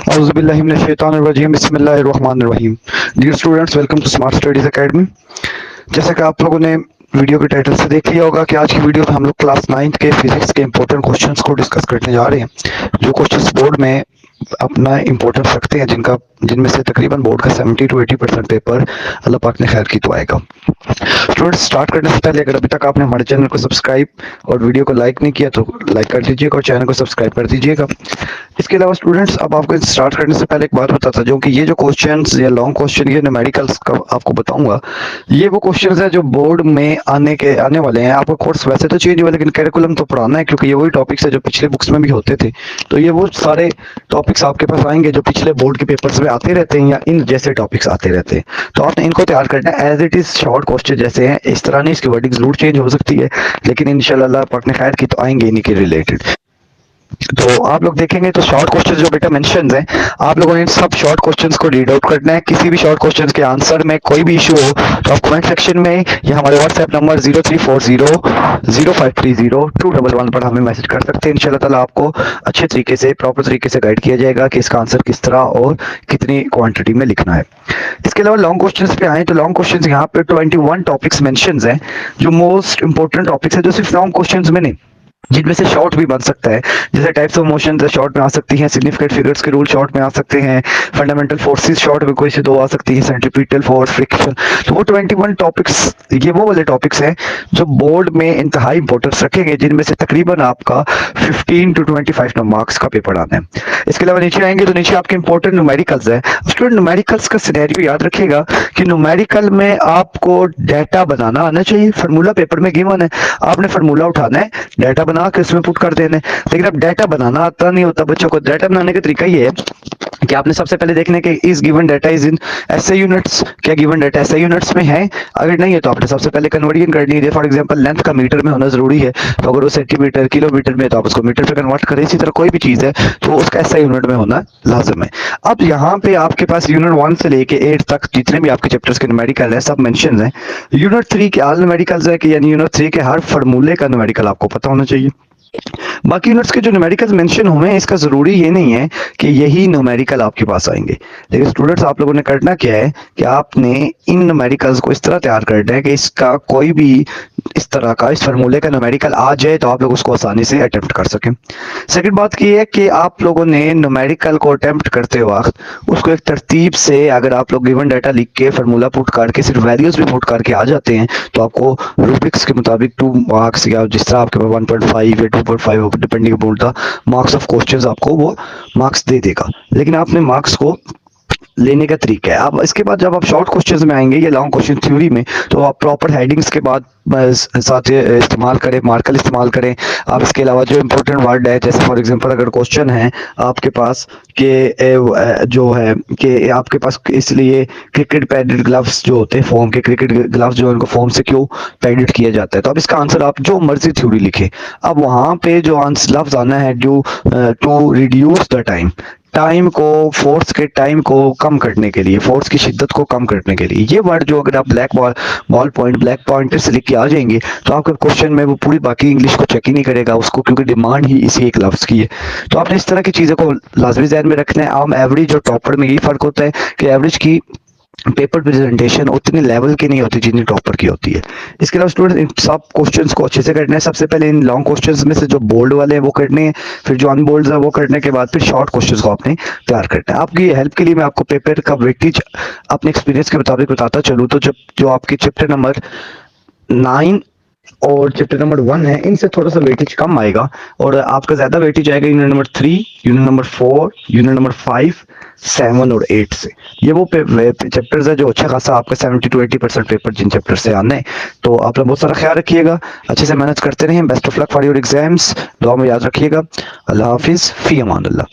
औज़ुबिल्लाहिमिनश्शैतानिर्रजीम बिस्मिल्लाहिर्रहमानिर्रहीम। Dear students, welcome to smart studies academy. जैसा कि आप लोगों ने वीडियो के टाइटल से देख लिया होगा कि आज की वीडियो में हम लोग क्लास 9th के फिजिक्स के इंपॉर्टेंट क्वेश्चंस को डिस्कस करने जा रहे हैं, जो क्वेश्चंस बोर्ड में अपना इंपॉर्टेंस रखते हैं, जिनमें से तकरीबन बोर्ड का 70 to 80% पेपर अल्लाह पाक ने खैर की तो आएगा। स्टूडेंट्स, स्टार्ट करने से पहले अगर अभी तक आपने हमारे चैनल को सब्सक्राइब और वीडियो को लाइक नहीं किया तो लाइक कर दीजिएगा और चैनल को सब्सक्राइब कर दीजिएगा। इसके अलावा स्टूडेंट्स, अब आपको स्टार्ट करने से पहले एक बात बताता हूँ कि ये जो क्वेश्चंस या लॉन्ग क्वेश्चन ये न्यूमेरिकल्स का आपको बताऊंगा, ये वो क्वेश्चंस है जो बोर्ड में आने वाले हैं। आपका कोर्स वैसे तो चेंज हुआ, लेकिन करिकुलम तो पुराना है, क्योंकि ये वही टॉपिक्स है जो पिछले बुक्स में भी होते थे। तो ये वो सारे टॉपिक्स आपके पास आएंगे जो पिछले बोर्ड के पेपर्स में आते रहते हैं या इन जैसे टॉपिक्स आते रहते हैं। तो आपने इनको तैयार करना है as it is. Short question जैसे हैं इस तरह नहीं, इसकी वर्डिंग जरूर चेंज हो सकती है, लेकिन इंशाल्लाह अल्लाह पाक ने खैर की तो आएंगे इन्हीं के रिलेटेड। तो आप लोग देखेंगे तो शॉर्ट क्वेश्चंस जो बेटा मेंशन्स हैं, आप लोगों ने इन सब शॉर्ट क्वेश्चंस को रीड आउट करना है। किसी भी शॉर्ट क्वेश्चंस के आंसर में कोई भी इशू हो तो आप कमेंट सेक्शन में या हमारे व्हाट्सएप नंबर 03400530 पर हमें मैसेज कर सकते हैं। इंशाल्लाह ताला आपको अच्छे तरीके से, प्रॉपर तरीके से गाइड किया जाएगा कि इसका आंसर किस तरह और कितनी क्वांटिटी में लिखना है। इसके अलावा लॉन्ग क्वेश्चंस पे आए तो लॉन्ग क्वेश्चंस यहाँ पे 21 टॉपिक्स मेंशन्स हैं, जो मोस्ट इंपॉर्टेंट टॉपिक्स है, जो सिर्फ लॉन्ग क्वेश्चंस में नहीं, जिनमें से शॉर्ट भी बन सकता है। जैसे टाइप्स ऑफ मोशन शॉर्ट में आ सकती हैं, सिग्निफिकेंट फिगर्स के रूल शॉर्ट में आ सकते हैं, फंडामेंटल फोर्सेस शॉर्ट में कोई से दो आ सकती है, सेंट्रीपिटल फोर्स, फ्रिक्शन। तो वो 21 टॉपिक्स, ये वो वाले टॉपिक्स हैं जो बोर्ड में इंतहाई इंपॉर्टेंस रखेंगे, जिनमें से तकरीबन आपका 15 to 25 मार्क्स का पेपर आना है। इसके अलावा नीचे आएंगे तो नीचे आपके इंपॉर्टेंट न्यूमेरिकल्स है। स्टूडेंट, न्यूमेरिकल्स का सिनेरियो याद रखिएगा कि न्यूमेरिकल में आपको डाटा बनाना आना चाहिए। फार्मूला पेपर में गिवन है, आपने फार्मूला उठाना है, डाटा बना के उसमें पुट कर देना है। लेकिन अब डाटा बनाना आता नहीं होता बच्चों को। डाटा बनाने का तरीका ये है कि आपने सबसे पहले देखना है कि इस given data is in SI units. क्या गिवन डाटा एसआई यूनिट्स में है? अगर नहीं है तो आपने सबसे पहले कन्वर्जन करनी है। फॉर एग्जांपल लेंथ का मीटर में होना जरूरी है, तो अगर वो सेंटीमीटर किलोमीटर में, तो आप उसको मीटर पे कन्वर्ट करें। इसी तरह कोई भी चीज है तो उसका एसआई यूनिट में होना लाजिम है। अब यहाँ पे आपके पास यूनिट 1 से लेके 8 तक जितने भी आपके चैप्टर्स के न्यूमेरिकल है सब मेंशन है। यूनिट 3 के ऑल न्यूमेरिकल्स है कि यानी यूनिट 3 के हर फार्मूले का न्यूमेरिकल आपको पता होना चाहिए। बाकी यूनिट्स के जो न्यूमेरिकल्स मेंशन हुए हैं, इसका जरूरी ये नहीं है कि यही न्यूमेरिकल आपके पास आएंगे। लेकिन स्टूडेंट्स, आप लोगों ने करना क्या है कि आपने इन न्यूमेरिकल्स को इस तरह तैयार करना है कि इसका कोई भी इस तरह का, इस फार्मूले का न्यूमेरिकल आ जाए तो आप लोग उसको आसानी से अटेम्प्ट कर सकें। सेकंड बात की है कि आप लोगों ने न्यूमेरिकल को अटेम्प्ट करते वक्त उसको एक तरतीब से, अगर आप लोग गिवन डाटा लिख के फार्मूला पुट करके सिर्फ वैल्यूज भी पुट करके आ जाते हैं तो आपको रूब्रिक्स के मुताबिक 2 मार्क्स या जिस तरह आपके पास 1.5 या 2.5 depending upon the marks of questions आपको वो मार्क्स दे देगा। लेकिन आपने मार्क्स को लेने का तरीका है। अब इसके बाद जब आप शॉर्ट क्वेश्चंस में आएंगे या लॉन्ग क्वेश्चन थ्योरी में, तो आप प्रॉपर हेडिंग्स के बाद साथ इस्तेमाल करें, मार्कर इस्तेमाल करें। आप इसके अलावा जो इंपॉर्टेंट वर्ड है, जैसे फॉर एग्जांपल अगर क्वेश्चन है आपके पास कि जो है कि आपके पास इसलिए क्रिकेट पैडेड ग्लव्स जो होते हैं, फोम के क्रिकेट ग्लव्स जो उनको फोम से क्यों पैडेड किया जाता है, तो अब इसका आंसर आप जो मर्जी थ्योरी लिखे। अब वहां पे जो आंसर लफ्ज आना है due to reduce the time को, फोर्स के टाइम को कम करने के लिए, फोर्स की शिद्दत को कम करने के लिए, ये वर्ड जो अगर आप ब्लैक पॉइंटर से लिख के आ जाएंगे तो आपके क्वेश्चन में वो पूरी बाकी इंग्लिश को चेक ही नहीं करेगा उसको, क्योंकि डिमांड ही इसी एक लफ्ज की है। तो आपने इस तरह की चीज़ों को लाजमी ध्यान में रखना है। आम एवरेज और टॉपर में यही फर्क होता है कि एवरेज की पेपर प्रेजेंटेशन उतने लेवल की नहीं होती जितनी टॉपर की होती है। इसके अलावा स्टूडेंट, इन सब क्वेश्चंस को अच्छे से करना है। सबसे पहले इन लॉन्ग क्वेश्चंस में से जो बोल्ड वाले हैं वो करने हैं, फिर जो अनबोल्ड है वो करने के बाद फिर शॉर्ट क्वेश्चंस को आपने तैयार करना है। आपकी हेल्प के लिए मैं आपको पेपर का वेटेज अपने एक्सपीरियंस के मुताबिक बताता चलूँ तो जो आपके चैप्टर नंबर 9 और चैप्टर नंबर 1 है, इनसे थोड़ा सा वेटेज कम आएगा और आपका ज्यादा वेटेज आएगा unit number 3, unit number 4, unit number 5, 7 और 8 से। ये वो चैप्टर्स है जो अच्छा खासा आपका 70 to 80% पेपर जिन चैप्टर से आने हैं। तो आप लोग बहुत सारा ख्याल रखिएगा, अच्छे से मेहनत करते रहें। Best of luck for your exams. दुआ में याद रखिएगा। अल्लाह हाफिज, फी अमान अल्लाह।